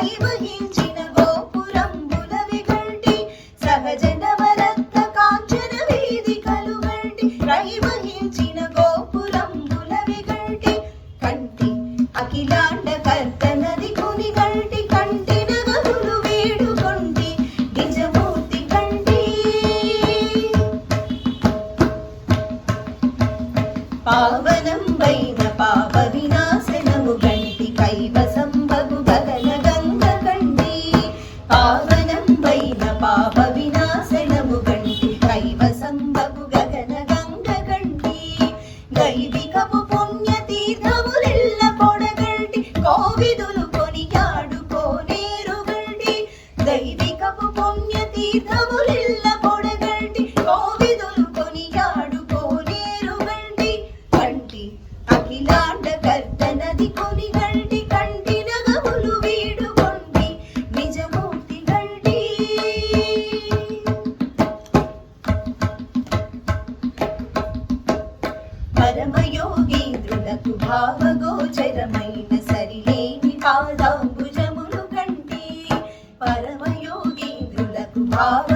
కైవహించిన గోపురంబుల విగంటి సహజ నవరత్న కాంచన వేదికలు గంటి కైవహించిన గోపురంబుల విగంటి కంటి అఖిలాండ కర్తనది కుని గంటి కంటి నగరులు వేడుకొంటి నిజమూర్తి కంటి పావనం వైన పాప వినాశనము గంటి కైవసంబగు గగన గంగ కంటి పావనం వైన పాప వినాశనము గంటి కైవసంబగు గగన గంగ కంటి దైవికపు పుణ్య తీర్థములెల్ల పొడగంటి కోవిదులు కొనియాడుకోనేరు గంటి దైవికపు పుణ్య తీర్థములెల్ల పొడగంటి కోవిదులు కొనియాడుకోనేరు గంటి కంటి అఖిలాండ కర్తనది కొని గంటి కంటి నగములు వీడుకొంటి నిజమూర్తి గంటి పరమయోగీంద్రులకు భావగోచరమైన సరిలేని పాదాంబుజములు కంటి పరమయోగీంద్రులకు భావ